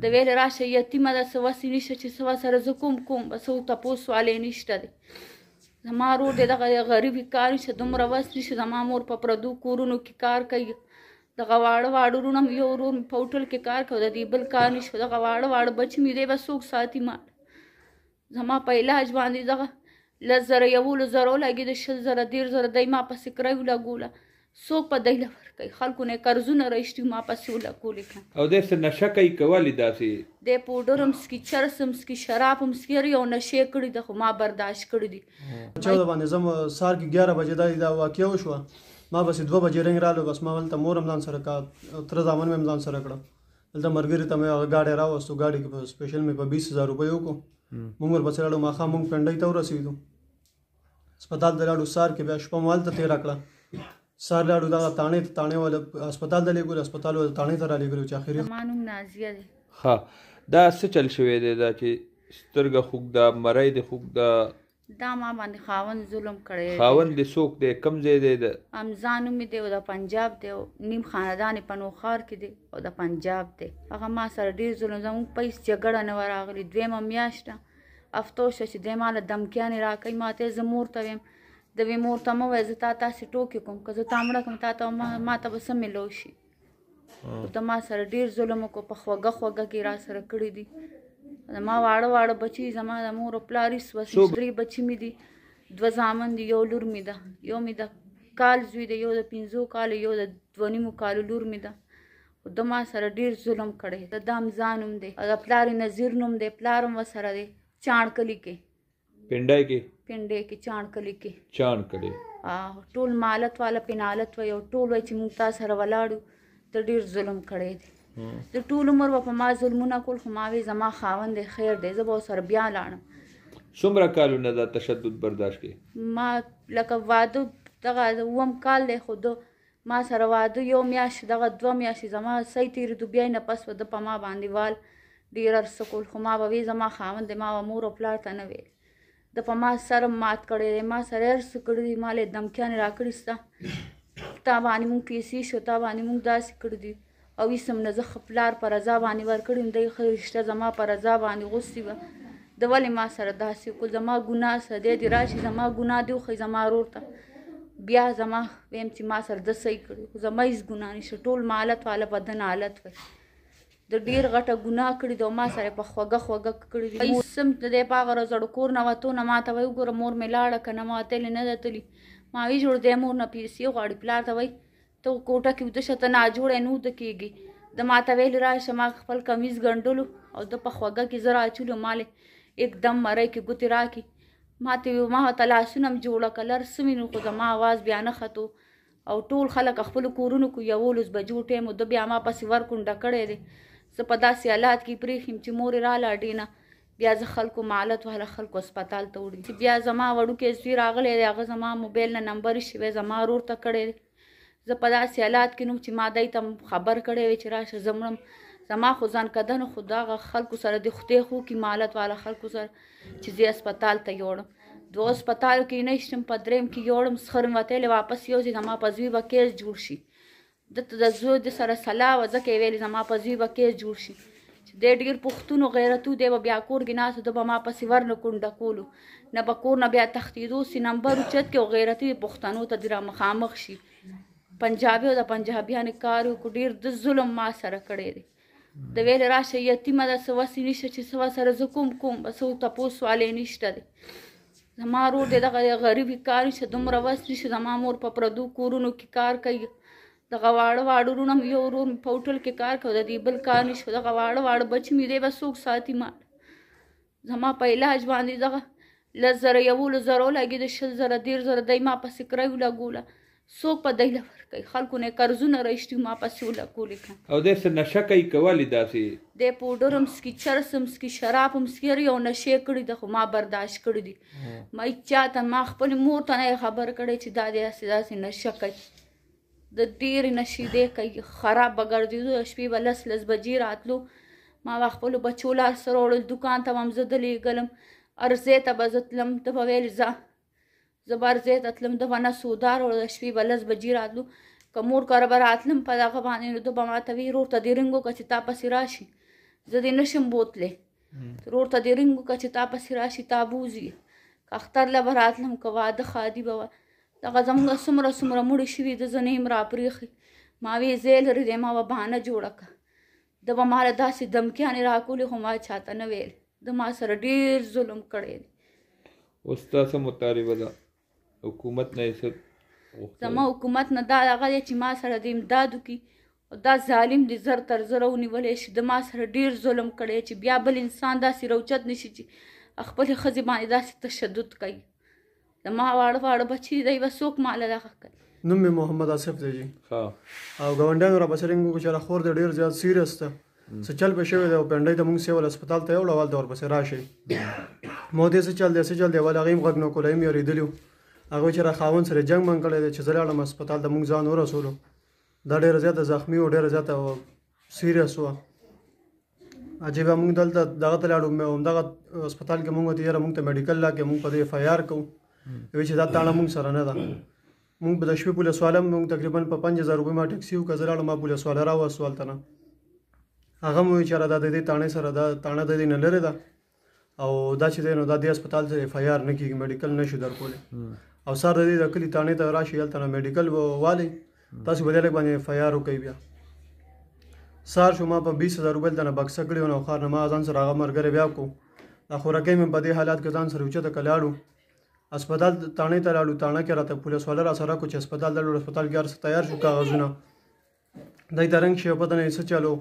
د ویلې راشه یتیمه ده څه وسې نشته چې څه سره زه کوم بس او تپوس والې نشته دی زما رور دی دغه غریبي کار نشته دومره وس نشته زما مور په پردو کورونو کې کار کوي دغه واړه ورونه مې یو ورور مې په هوټل کې کار کوي د دې بل کار نشته دغه واړه بچي مې دی به څوک ساتي ما زما په علاج باندې دغه 10,000 11,000 لګي د 20,000 13,000 دی ما پسې کرایو لګوله څوک په دی له ورکوي خلکو نه قرضونه رایشتي ما پسې ولګولې کړم او دی څه نشه کوي که ولې داسې دی پوډر هم څکي چرس هم څکي شراب هم څکي هر یو نشې کړي ده خو ما برداشت کړي دي 14 باندې زه سهار کې 11 بجې دا واقعه وشوه ما بس 2 بجې رنګ رالو بس ما ولته مور هم ځان سره کا تر ځامن مې ځان سره کړم دلته مرګري ته مې هغه گاډي راوستو گاډي کې سپیشل مې په 20,000 روپۍ وکړو موږ ورپسې لاړو ماښام موږ پنډۍ ته ورسېدو هسپتال ته لاړو سهار کې بیا شپه مو هلته تېره کړه سهار لاړو دغه تاڼې والا هسپتال ته لېږلو هسپتال والا تاڼې ته رالېږلو چې اخري زما نوم نازیه دی ښه دا څه چل شوی دی دا چې سترګه خوږ ده مری دې خوږ ده دا ما باندې خاوند ظلم کړی خاوند دې څوک دی کوم ځای دی د حمزه نوم یې دی او د پنجاب دی او نیم خاندان یې په نوښار کې دی او د پنجاب دی هغه ما سره ډېر ظلم زموږ پیس جګړه نه وه راغلې 2مه میاشته افسوس شه چې دی ما له دمکیانې راکوي ما ته زه مور ته ویم د وی مور ته مه وایه زه تاسې ټوکې کوم که زه تا مړه کړم تا ته ما ته به څه میلو شي ته ما سره ډېر ظلم وکړو په خوږه کې را سره کړي دي زما واړه بچي زما د مور او پلار هېڅ وس نشته 3 بچي مې دي 2 زامن دي یو لور مې ده یو مې د کال زوی دی یو د 5 کالو یو د 2.5 کالو لور مې ده خو د ما سره ډېر ظلم کړی د حمزه نوم دی د پلار یې نظیر نوم دی پلار هم ورسره دی چاڼکلي کې پنډۍ کې چاڼکلي کې ټول مالت والا پنالت وایي او ټول وایي چې موږ تا سره ولاړو ته ډېر ظلم کړی دی د ټول عمر به په ما ظلمونه کول خو ما وی زما خاوند دی خیر دی زه به ورسره بیا لاړم څومره کالونه دا تشدد برداشت کړي ما لکه واده دغه 9 کال دی خو ما سره واده 1 میاشت دغه 2 میاشتې زما صحیح تېرېدو بیا نه پس به د په ما باندې وال ډېر عرصه کول خو ما به وی زما خاوند دی ما به مور او پلار ته نه ویل د په ما سره مات کړی دی ما سره هر څه کړي دي ما له دمکیانې راکړي سته تا باندې موږ پیسې شو تا باندې موږ داسې کړي دي او هېڅ هم نه زه ښه پلار په رضا باندې ورکړي یم دی ښه رشته زما په رضا باندې غوښتي وه د ولې ما سره داسې وکړو زما ګناه څه دی دې راشي زما ګناه دې وښیي زما ورور ته بیا زما ویم چې ما سره د صحیح کړي خو زما هېڅ ګناه نشته ټول مالت والا بدن حالت وي د ډېر غټه ګناه کړې ده او ما سره په خوږه کړي دي هېڅ هم د دی په هغه زړو کور نه وتو نه ما ته وایي وګوره مور مې لاړه که نه ما تلې نه ده تلي ما وی جوړ دی مور نه پیسې غواړي پلار ته وایي ته کوټه کې ویده شه ته ناجوړی نه وده کېږي د ما ته ویلې راشه ما خپل کمیز ګنډلو او د په خوږه کې زه راچولو ما لې एकदम مرۍ کې ګوتې راکړي ما ته لاسونه هم جوړه کړه هر څه مې نو خو زما اواز بیا نه ختو او ټول خلک خپلو کورونو کې 11 بجو ټایم د بیا ما پسې ورکونډه کړی دی زه په داسې حالات کې پرېښیم چې مور یې راله ډېنه بیا زه خلکو مالت والا خلکو هسپتال ته وړي چې بیا زما وړوکی زوی راغلی دی هغه زما موبایل نه نمبر شوی زما ورور ته کړی دی زه په داسې حالات کې نوم چې ما دی ته خبر کړی وی چې راشه زه مړم زما خو ځان کدنو خو دغه خلکو سره د خدای خو کې مالت والا خلکو سره چې زه هسپتال ته یوړم 2 هسپتالو کې نه شتم په 3 کې یوړم سخر مې وتلی واپس یوځي زما په زوی به کیس جوړ شي دته د زوی د سره صلاح وه ځکه یې ویلې زما په زوی به کیس جوړ شي چې دی ډېر پښتون و غیرتو دی به بیا کور کې ناست ده به ما پسې ور نه کونډه کولو نه به کور نه بیا تښتېدو سي نمبر اوچت کې او غیرتي پښتنو ته دې را مخامخ شي پنجابي او د پنجابیانو کار وکړو ډېر د ظلم ما سره کړی دی د ویلې راشه یتیمه ده څه وسې نشته چې څه سره زه کوم بس او تپوس والې نشته دی زما ورور دی دغه غریبي کار نشته دومره وس نشته زما مور په پردو کورونو کې کار کوي دغه واړه ورونه مې یو ورور مې په هوټل کې کار کوي د دې بل کار نشته دغه واړه بچي مې دی به څوک ساتي ما زما په علاج باندې دغه 10,000 11,000 لګي د 20,000 13,000 دی ما پسې کرایو لګوله څوک په دی له ورکوي خلکو نه قرضونه رایشتي ما پسې ولګولې کړم او دی څه نشه کوي که ولې داسې دی پوډر هم څکي چرس هم څکي شراب هم څکي هر یو نشې کړي ده خو ما برداشت کړي دي ما چاته ما خپلې مور ته نه خبر کړی چې دا داسې نشه کوي د ډېرې نشې دی کوي خراب به ګرځېدو د شپې به 10 بجې راتلو ما به خپلو بچو لار سره وړل دوکان ته به هم زه د لېږلم ارزې ته به زه تلم ده به ویل زه به ارزې ته تلم ده به نه سودار وړل د شپې به 10 بجې راتلو که مور کره به راتلم په دغه باندې نو ده به ما ته وي ورور ته دې رنګ وکړه چې تا پسې راشي زه دې نشم بوتلی ترور ته دې رینګ وکړه چې تا پسې راشي تا بوځي که اختر له به راتلم که واده ښادي به وه دغه زموږ څومره مړي شوي د زه نه یم راپرېښي ما وی ځای لرې دی ما به بهانه جوړه کړه د به ماله داسې دمکیانې راکولې خو ما چاته نه ویل د ما سره ډېر ظلم کړی دی اوس تا څه مطالبه ده حکومت نه یې څه زما حکومت نه دا هغه دی چې ما سره د امداد وکړي او دا ظالم دی زر تر زره ونیولی شي د ما سره ډېر ظلم کړی چې بیا بل انسان داسې روچت نشي چې خپلې ښځې باندې داسې تشدد کوي زما واړه بچي دی به څوک ماله دغه کوي نوم مې محمد آصف دی جی ها او ګاونډیانو راپسې رینګ وکړو چې یاره خور دی ډېر زیات سیریس ده څه چل پې شوی دی او پنډۍ ته مونږ سیول هسپتال ته یوړه هلته ورپسې راشئ ما ورته څه چل دی ولې هغې هم غږ نه کولو هم یې اورېدلي وو هغه چې را خاوند سره جنګ من کړی دی چې زه لاړم هسپتال ته مونږ ځان ورسولو دا ډېره زیاته زخمي و ډېره زیاته سیریس وه عجیبه مونږ دلته دغه ته لاړو همدغه هسپتال کې مونږ ورته یاره مونږ ته میډیکل راکړې مونږ په دې FIR کوو وایي چې دا تاڼه مونږ سره نه ده مونږ به د شپې پولیس والا مونږ تقریبا په 5000 روپۍ ما ټیکسي وکړه زه لاړم ما پولیس والا راوستو هلته نه هغه مو وایي چې یاره دا د دې تاڼې سره دا تاڼه د دې نه لرې ده او دا چې دی نو دا دې هسپتال ته FIR نه کېږي میډیکل نه شو درکولی او سر د دې د کلي تاڼې ته راشي هلته نه میډیکل به والئ تاسو به دې لږ باندې FIR وکوئ بیا سهار شو ما په 20000 روپۍ هلته نه بکسه کړې وه نو ښار نه ما ځان سره هغه ملګری بیا کړو دا خوراکۍ مې په دې حالات کې ځان سره اوچته که لاړو هسپتال تاڼې ته لاړو تاڼه کې راته پولیس والا را سره کړو چې هسپتال ته لاړو هسپتال کې هر څه تیار شو کاغذونه دی ته رنګ شي پته نه څه چلو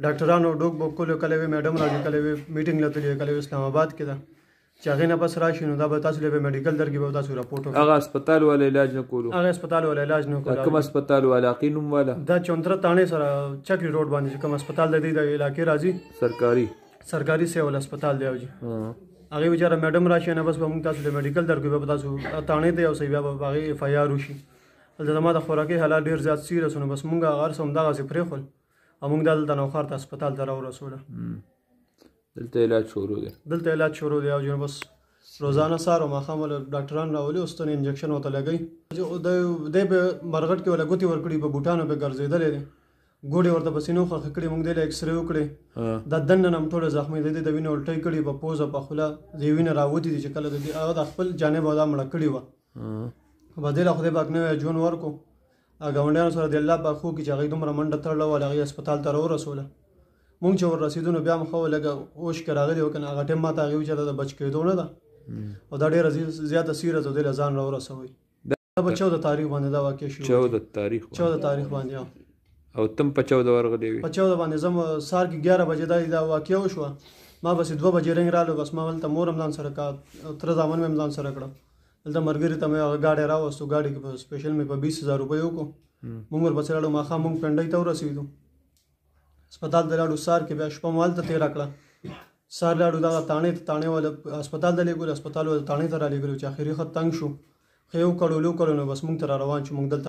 ډاکټرانو ډوک بوک کولو کله وی میډم راځي کله وی میټینګ له تللی کله اسلام آباد کې ده چې هغې نه بس راشي نو دا به تاسو له میډیکل درکې به تاسو راپورټ وکړو هغه هسپتال والا علاج نه کولو هغه هسپتال والا علاج نه کولو کوم هسپتال والا علاقې نوم والا دا چوندره تاڼې سره چکري روډ باندې چې کوم هسپتال د دې د علاقې راځي سرکاري سیول هسپتال دی او جی هغې بېچاره میډم راشي نه بس به مونږ تاسو له میډیکل درکوي بیا به تاسو تاڼې ته یو څه بیا به هغې FIR وشي دلته زما د خوراکۍ حالات ډېر زیات سیریس و نو بس مونږ هغه هر څه همدغسې پرېښول او مونږ دا دلته نوښار ته هسپتال ته راورسوله دلته علاج شروع دی دلته علاج شروع دی او جنو بس روزانه سهار او ماښام وله ډاکټران راولي اوس ته انجکشن ورته لګوي دی به مرغټ کې وله ګوتې ورکړي په بوټانو به ګرځېدلی دی ګوډې ورته په سینو خښې کړي مونږ دی له اکسرې وکړې دا دننه هم ټوله زخمي دی د وینې الټۍ کړي په پوزه په خوله د وینې راوتې دي چې کله د هغه د خپل جانب او دا مړه کړې وه به دی له خدای پاک نوی ژوند ورکړو ګاونډیانو سره د الله پاک خو کې چې هغوی دومره منډه تړله وله هغې هسپتال ته راورسوله مونږ چې ور رسېدو نو بیا هم ښه وه لږه اوش کې راغلي وه که نه هغه ټایم ما ته هغې وایي چې دا د بچ کېدو نه ده او دا ډېره زیاته سیریس او دی له ځان راورسوئ دا به 14 تاریخ باندې دا واقع شوي 14 تاریخ باندې او تم په 14 ورغلی وي په 14 باندې زم سهار کې 11 بجې دا واقع وشوه ما بس 2 بجې رنګ رالو بس ما هلته مور هم ځان سره کا تره زامن مې هم ځان سره کړه دلته ملګري ته مې هغه ګاډی راوستو ګاډي کې په سپیشل مې په 20000 روپۍ وکړو مونږ ورپسې لاړو ماښام مونږ پنډۍ ته ورسېدو هسپتال ته لاړو سهار کې بیا شپه مو هلته تېره کړه سهار لاړو دغه تاڼې والا هسپتال ته لېږلو هسپتال والا تاڼې ته را لېږلو چې اخري خط تنګ شو ښه یو کړو نو بس مونږ ته را روان شو مونږ دلته